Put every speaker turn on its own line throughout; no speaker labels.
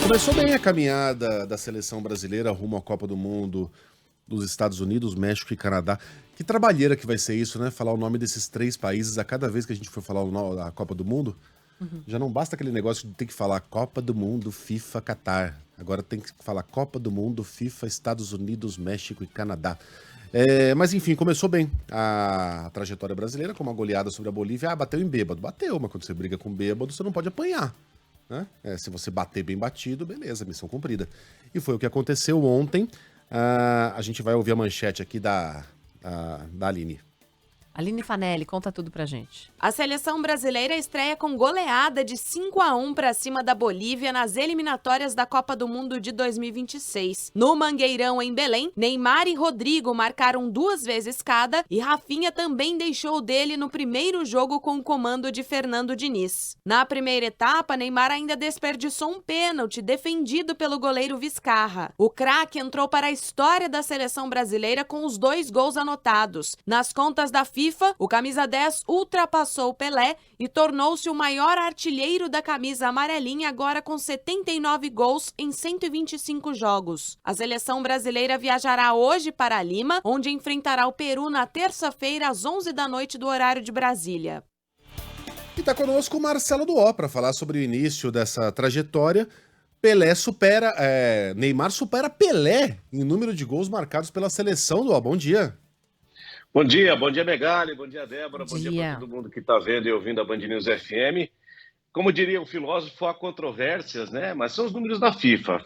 Começou bem a caminhada da seleção brasileira rumo à Copa do Mundo dos Estados Unidos, México e Canadá. Que trabalheira que vai ser isso, né? Falar o nome desses três países a cada vez que a gente for falar o nome da Copa do Mundo. Já não basta aquele negócio de ter que falar Copa do Mundo, FIFA, Catar. Agora tem que falar Copa do Mundo, FIFA, Estados Unidos, México e Canadá. Mas enfim, começou bem a trajetória brasileira com uma goleada sobre a Bolívia. Ah, bateu em bêbado. Bateu, mas quando você briga com bêbado, você não pode apanhar, né? Se você bater bem batido, beleza, missão cumprida. E foi o que aconteceu ontem. A gente vai ouvir a manchete aqui da Aline.
Aline Fanelli, conta tudo pra gente.
A seleção brasileira estreia com goleada de 5-1 para cima da Bolívia nas eliminatórias da Copa do Mundo de 2026. No Mangueirão, em Belém, Neymar e Rodrigo marcaram 2 vezes cada e Rafinha também deixou dele no primeiro jogo com o comando de Fernando Diniz. Na primeira etapa, Neymar ainda desperdiçou um pênalti defendido pelo goleiro Vizcarra. O craque entrou para a história da seleção brasileira com os 2 gols anotados. Nas contas da FIFA, o camisa 10 ultrapassou Pelé e tornou-se o maior artilheiro da camisa amarelinha, agora com 79 gols em 125 jogos. A seleção brasileira viajará hoje para Lima, onde enfrentará o Peru na terça-feira às 11 da noite do horário de Brasília.
E tá conosco o Marcelo Duó para falar sobre o início dessa trajetória. Neymar supera Pelé em número de gols marcados pela seleção. Duó, bom dia.
Bom dia Megali, bom dia Débora, bom dia para todo mundo que está vendo e ouvindo a Band News FM. Como diria o filósofo, há controvérsias, né? Mas são os números da FIFA.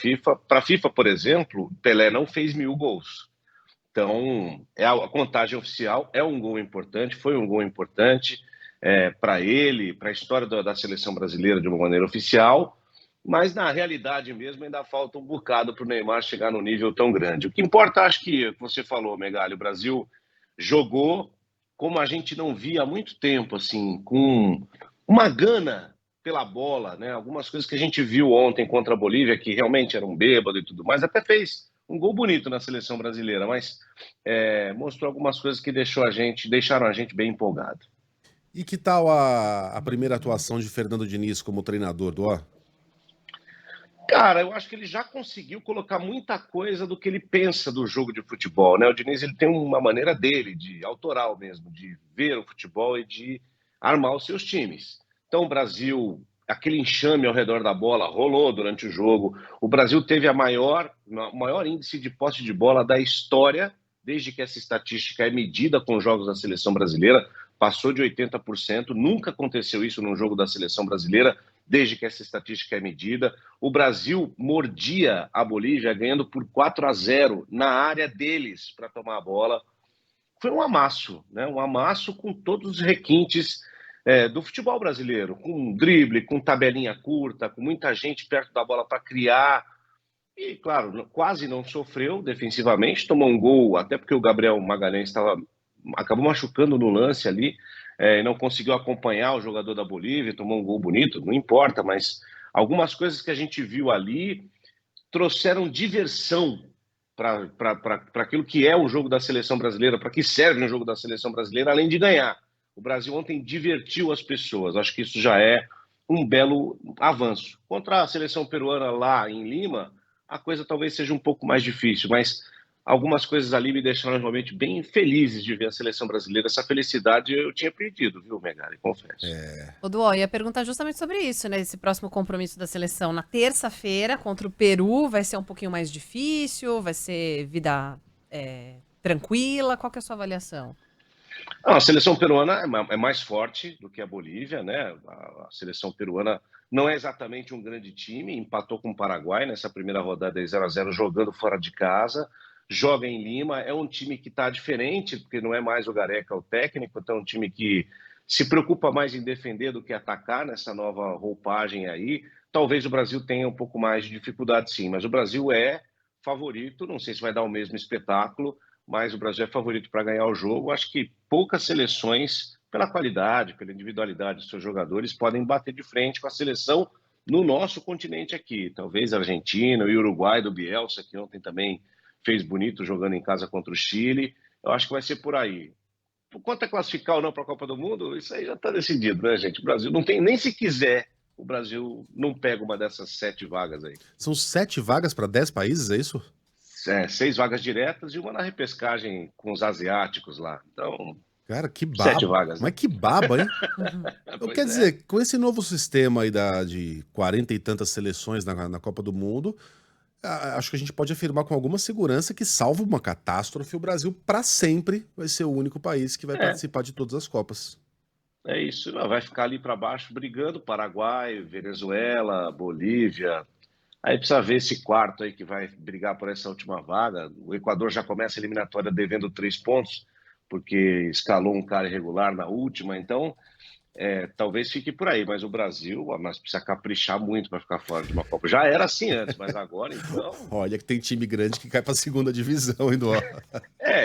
Para a FIFA, por exemplo, Pelé não fez 1000 gols. Então, a contagem oficial é um gol importante, foi um gol importante para ele, para a história da seleção brasileira de uma maneira oficial, mas na realidade mesmo ainda falta um bocado para o Neymar chegar no nível tão grande. O que importa, acho que você falou, Megali, o Brasil jogou como a gente não via há muito tempo, assim, com uma gana pela bola, né? Algumas coisas que a gente viu ontem contra a Bolívia, que realmente era um bêbado e tudo mais, até fez um gol bonito na seleção brasileira, mas mostrou algumas coisas que deixaram a gente bem empolgado.
E que tal a primeira atuação de Fernando Diniz como treinador, Duó?
Cara, eu acho que ele já conseguiu colocar muita coisa do que ele pensa do jogo de futebol, né? O Diniz, ele tem uma maneira dele, de autoral mesmo, de ver o futebol e de armar os seus times. Então, o Brasil, aquele enxame ao redor da bola rolou durante o jogo. O Brasil teve o maior índice de posse de bola da história, desde que essa estatística é medida com os jogos da seleção brasileira. Passou de 80%, nunca aconteceu isso num jogo da seleção brasileira, desde que essa estatística é medida. O Brasil mordia a Bolívia ganhando por 4-0 na área deles para tomar a bola. Foi um amasso, né? Um amasso com todos os requintes do futebol brasileiro, com drible, com tabelinha curta, com muita gente perto da bola para criar. E, claro, quase não sofreu defensivamente, tomou um gol, até porque o Gabriel Magalhães acabou machucando no lance ali, e não conseguiu acompanhar o jogador da Bolívia, tomou um gol bonito, não importa, mas algumas coisas que a gente viu ali trouxeram diversão para aquilo que é o jogo da seleção brasileira, para que serve um jogo da seleção brasileira, além de ganhar. O Brasil ontem divertiu as pessoas, acho que isso já é um belo avanço. Contra a seleção peruana lá em Lima, a coisa talvez seja um pouco mais difícil, mas algumas coisas ali me deixaram realmente bem felizes de ver a seleção brasileira. Essa felicidade eu tinha perdido, viu, Megali? Confesso.
Ô, Duó, ia perguntar justamente sobre isso, né? Esse próximo compromisso da seleção na terça-feira contra o Peru vai ser um pouquinho mais difícil? Vai ser vida tranquila? Qual que é a sua avaliação?
A seleção peruana é mais forte do que a Bolívia, né? A seleção peruana não é exatamente um grande time, empatou com o Paraguai nessa primeira rodada de 0-0 jogando fora de casa. Joga em Lima, é um time que está diferente, porque não é mais o Gareca o técnico, então é um time que se preocupa mais em defender do que atacar nessa nova roupagem aí. Talvez o Brasil tenha um pouco mais de dificuldade sim, mas o Brasil é favorito, não sei se vai dar o mesmo espetáculo, mas o Brasil é favorito para ganhar o jogo. Acho que poucas seleções, pela qualidade, pela individualidade dos seus jogadores, podem bater de frente com a seleção no nosso continente aqui. Talvez a Argentina e o Uruguai do Bielsa, que ontem também fez bonito jogando em casa contra o Chile. Eu acho que vai ser por aí. Quanto a classificar ou não para a Copa do Mundo, isso aí já está decidido, né, gente? O Brasil não tem, nem se quiser o Brasil não pega uma dessas 7 vagas aí.
São 7 vagas para 10 países, é isso?
6 vagas diretas e uma na repescagem com os asiáticos lá. Então,
Cara, que
7
baba.
vagas, né?
Mas que baba, hein? Então,
Pois
quer
é.
dizer, com esse novo sistema aí de 40 e tantas seleções na Copa do Mundo, acho que a gente pode afirmar com alguma segurança que, salvo uma catástrofe, o Brasil, para sempre, vai ser o único país que vai
É.
participar de todas as Copas.
É isso, não, vai ficar ali para baixo brigando, Paraguai, Venezuela, Bolívia. Aí precisa ver esse quarto aí que vai brigar por essa última vaga. O Equador já começa a eliminatória devendo 3 pontos, porque escalou um cara irregular na última, então talvez fique por aí, mas o Brasil, mas precisa caprichar muito para ficar fora de uma Copa. Já era assim antes, mas agora então.
Olha que tem time grande que cai para a segunda divisão, hein, Duó?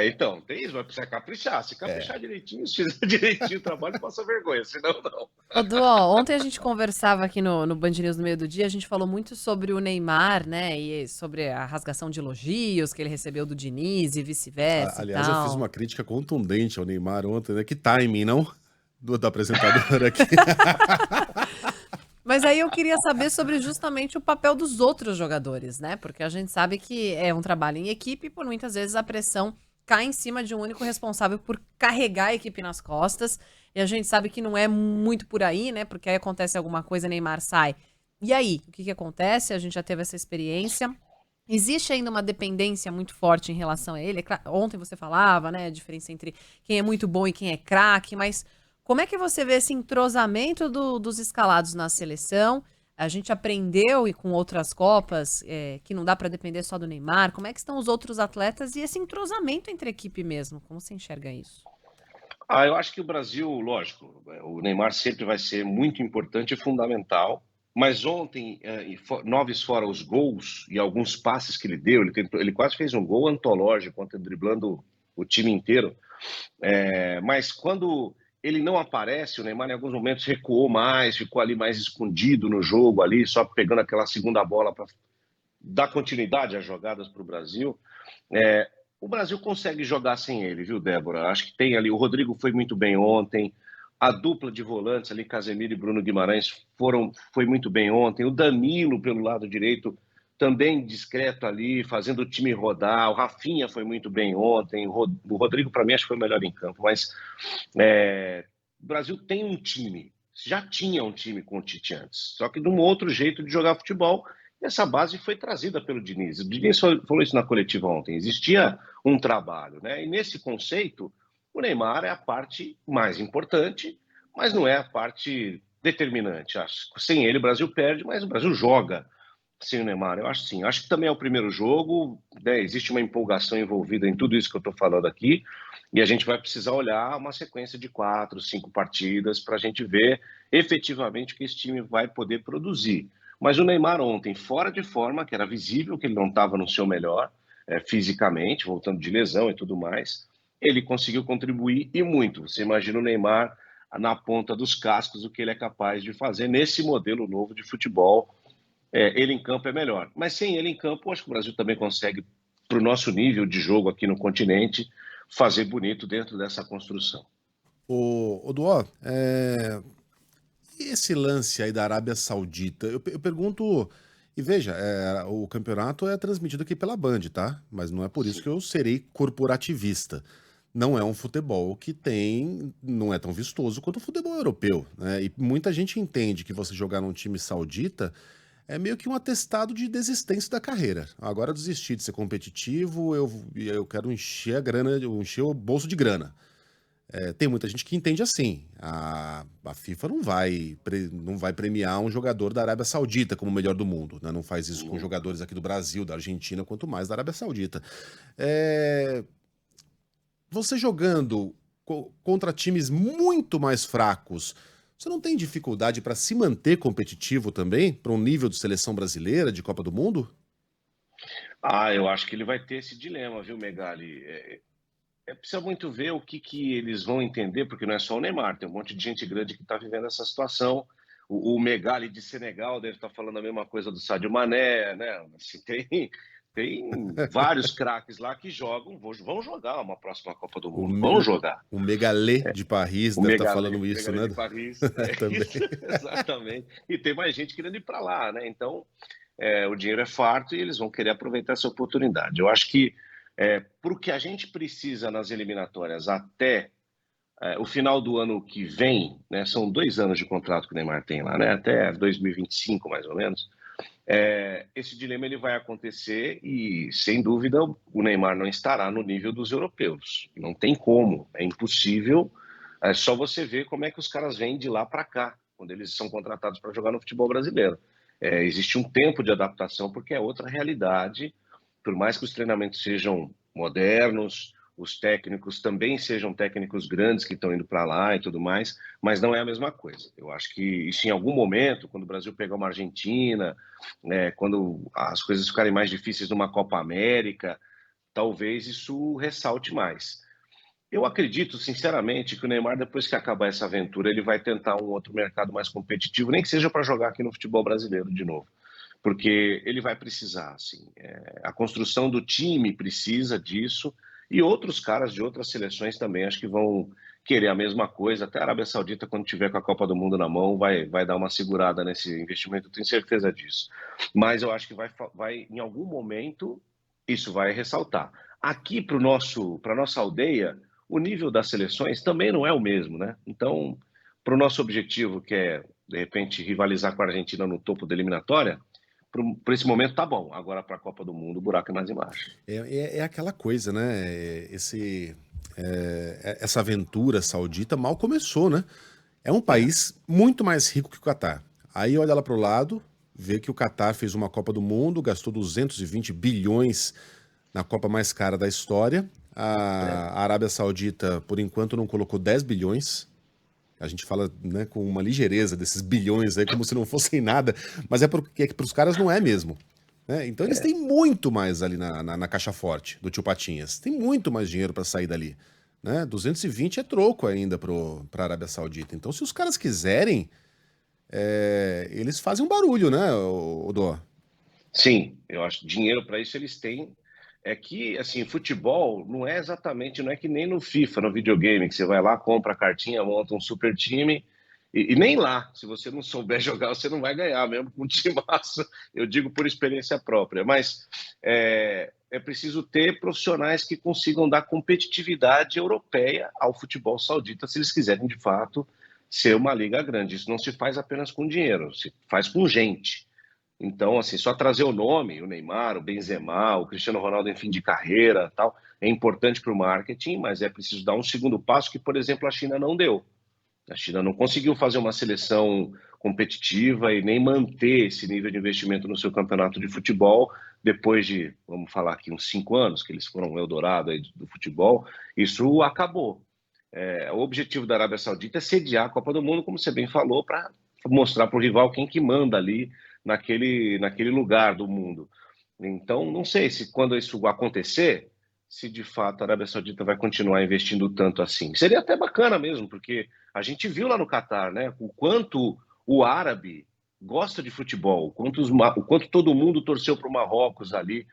Então, tem isso, vai precisar caprichar. Se caprichar direitinho, se fizer direitinho o trabalho, passa vergonha, senão não.
Ô, Duó, ontem a gente conversava aqui no Band News no meio do dia, a gente falou muito sobre o Neymar, né, e sobre a rasgação de elogios que ele recebeu do Diniz e vice-versa e
Aliás, eu
tal.
fiz uma crítica contundente ao Neymar ontem, né? Que timing, não? Da apresentadora aqui.
Mas aí eu queria saber sobre justamente o papel dos outros jogadores, né? Porque a gente sabe que é um trabalho em equipe e por muitas vezes a pressão cai em cima de um único responsável por carregar a equipe nas costas. E a gente sabe que não é muito por aí, né? Porque aí acontece alguma coisa, Neymar sai. E aí, o que acontece? A gente já teve essa experiência. Existe ainda uma dependência muito forte em relação a ele. Ontem você falava, né? A diferença entre quem é muito bom e quem é craque, mas como é que você vê esse entrosamento dos escalados na seleção? A gente aprendeu e com outras Copas que não dá para depender só do Neymar. Como é que estão os outros atletas e esse entrosamento entre a equipe mesmo? Como você enxerga isso?
Eu acho que o Brasil, lógico, o Neymar sempre vai ser muito importante e fundamental, mas ontem, noves fora os gols e alguns passes que ele deu, ele quase fez um gol antológico ontem, driblando o time inteiro, mas quando ele não aparece, o Neymar em alguns momentos recuou mais, ficou ali mais escondido no jogo, ali só pegando aquela segunda bola para dar continuidade às jogadas para o Brasil. O Brasil consegue jogar sem ele, viu, Débora? Acho que tem ali, o Rodrigo foi muito bem ontem, a dupla de volantes ali, Casemiro e Bruno Guimarães, foi muito bem ontem, o Danilo pelo lado direito, também discreto ali, fazendo o time rodar, o Rafinha foi muito bem ontem, o Rodrigo para mim acho que foi o melhor em campo, mas o Brasil tem um time, já tinha um time com o Tite antes, só que de um outro jeito de jogar futebol. Essa base foi trazida pelo Diniz. O Diniz falou isso na coletiva ontem. Existia um trabalho, né? E nesse conceito, o Neymar é a parte mais importante, mas não é a parte determinante. Sem ele, o Brasil perde, mas o Brasil joga sem o Neymar. Eu acho sim. Acho que também é o primeiro jogo, né? Existe uma empolgação envolvida em tudo isso que eu estou falando aqui, e a gente vai precisar olhar uma sequência de 4, 5 partidas para a gente ver efetivamente o que esse time vai poder produzir. Mas o Neymar ontem, fora de forma, que era visível que ele não estava no seu melhor, fisicamente, voltando de lesão e tudo mais, ele conseguiu contribuir e muito. Você imagina o Neymar na ponta dos cascos, o que ele é capaz de fazer nesse modelo novo de futebol. Ele em campo é melhor. Mas sem ele em campo, acho que o Brasil também consegue, para o nosso nível de jogo aqui no continente, fazer bonito dentro dessa construção.
O Duó, e esse lance aí da Arábia Saudita? Eu pergunto, e veja, o campeonato é transmitido aqui pela Band, tá? Mas não é por isso que eu serei corporativista. Não é um futebol que não é tão vistoso quanto o futebol europeu, né? E muita gente entende que você jogar num time saudita é meio que um atestado de desistência da carreira. Agora eu desisti de ser competitivo, eu quero encher a grana, encher o bolso de grana. Tem muita gente que entende assim. A FIFA não vai premiar um jogador da Arábia Saudita como o melhor do mundo, né? Não faz isso com jogadores aqui do Brasil, da Argentina, quanto mais da Arábia Saudita. Você jogando contra times muito mais fracos, você não tem dificuldade para se manter competitivo também, para um nível de seleção brasileira, de Copa do Mundo?
Eu acho que ele vai ter esse dilema, viu, Megali? Precisa muito ver o que eles vão entender, porque não é só o Neymar, tem um monte de gente grande que está vivendo essa situação. O Megali de Senegal deve estar falando a mesma coisa do Sadio Mané, né? Assim, Tem vários craques lá que jogam, vão jogar uma próxima Copa do
O,
Mundo,
me-
vão jogar.
o Megalê de Paris
O
deve estar
Megalé,
falando isso,
Megalé
né?
de Paris,
Também.
isso, exatamente. E tem mais gente querendo ir para lá, né? Então, o dinheiro é farto e eles vão querer aproveitar essa oportunidade. Eu acho que para o que a gente precisa nas eliminatórias até o final do ano que vem, né? São 2 anos de contrato que o Neymar tem lá, né? Até 2025, mais ou menos. Esse dilema ele vai acontecer e, sem dúvida, o Neymar não estará no nível dos europeus. Não tem como, é impossível. É só você ver como é que os caras vêm de lá para cá, quando eles são contratados para jogar no futebol brasileiro. Existe um tempo de adaptação, porque é outra realidade. Por mais que os treinamentos sejam modernos, os técnicos também sejam técnicos grandes que estão indo para lá e tudo mais, mas não é a mesma coisa. Eu acho que isso em algum momento, quando o Brasil pegar uma Argentina, quando as coisas ficarem mais difíceis numa Copa América, talvez isso ressalte mais. Eu acredito, sinceramente, que o Neymar, depois que acabar essa aventura, ele vai tentar um outro mercado mais competitivo, nem que seja para jogar aqui no futebol brasileiro de novo, porque ele vai precisar, assim, a construção do time precisa disso, e outros caras de outras seleções também acho que vão querer a mesma coisa. Até a Arábia Saudita, quando tiver com a Copa do Mundo na mão, vai dar uma segurada nesse investimento, eu tenho certeza disso. Mas eu acho que vai em algum momento, isso vai ressaltar. Aqui para a nossa aldeia, o nível das seleções também não é o mesmo, né? Então, para o nosso objetivo, que é, de repente, rivalizar com a Argentina no topo da eliminatória, por esse momento tá bom. Agora para a Copa do Mundo, o buraco é mais embaixo.
É aquela coisa, né? Essa aventura saudita mal começou, né? É um país muito mais rico que o Catar. Aí olha lá para o lado, vê que o Catar fez uma Copa do Mundo, gastou 220 bilhões na Copa mais cara da história. A Arábia Saudita, por enquanto, não colocou 10 bilhões. A gente fala, né, com uma ligeireza desses bilhões aí, como se não fossem nada, mas é porque para os caras não é mesmo, né? Então eles têm muito mais ali na caixa forte do Tio Patinhas. Tem muito mais dinheiro para sair dali, né? 220 é troco ainda para a Arábia Saudita. Então, se os caras quiserem, eles fazem um barulho, né, Dó?
Sim, eu acho que dinheiro para isso eles têm. É que, assim, futebol não é que nem no FIFA, no videogame, que você vai lá, compra a cartinha, monta um super time, e nem lá, se você não souber jogar, você não vai ganhar, mesmo com um timaço, eu digo por experiência própria. Mas é preciso ter profissionais que consigam dar competitividade europeia ao futebol saudita, se eles quiserem, de fato, ser uma liga grande. Isso não se faz apenas com dinheiro, se faz com gente. Então, assim, só trazer o nome, o Neymar, o Benzema, o Cristiano Ronaldo em fim de carreira, tal, é importante para o marketing, mas é preciso dar um segundo passo que, por exemplo, a China não deu. A China não conseguiu fazer uma seleção competitiva e nem manter esse nível de investimento no seu campeonato de futebol depois de, vamos falar aqui, uns 5 anos que eles foram o Eldorado aí do futebol. Isso acabou. O objetivo da Arábia Saudita é sediar a Copa do Mundo, como você bem falou, para mostrar para o rival quem que manda ali naquele lugar do mundo. Então, não sei se quando isso acontecer, se de fato a Arábia Saudita vai continuar investindo tanto assim. Seria até bacana mesmo, porque a gente viu lá no Catar, né, o quanto o árabe gosta de futebol, o quanto todo mundo torceu para o Marrocos ali,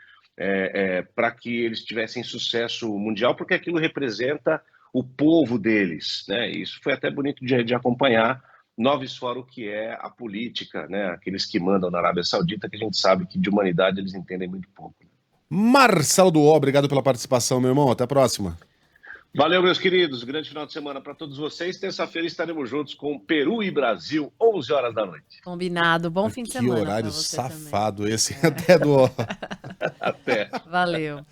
para que eles tivessem sucesso mundial, porque aquilo representa o povo deles, né? E isso foi até bonito de acompanhar. Noves fora o que é a política, né? Aqueles que mandam na Arábia Saudita, que a gente sabe que de humanidade eles entendem muito pouco.
Marcelo Duó, obrigado pela participação, meu irmão. Até a próxima.
Valeu, meus queridos. Grande final de semana para todos vocês. Terça-feira estaremos juntos com Peru e Brasil, 11 horas da noite.
Combinado. Bom fim de semana.
Que horário
pra você
safado
também.
esse. Até, Duó.
Até.
Valeu.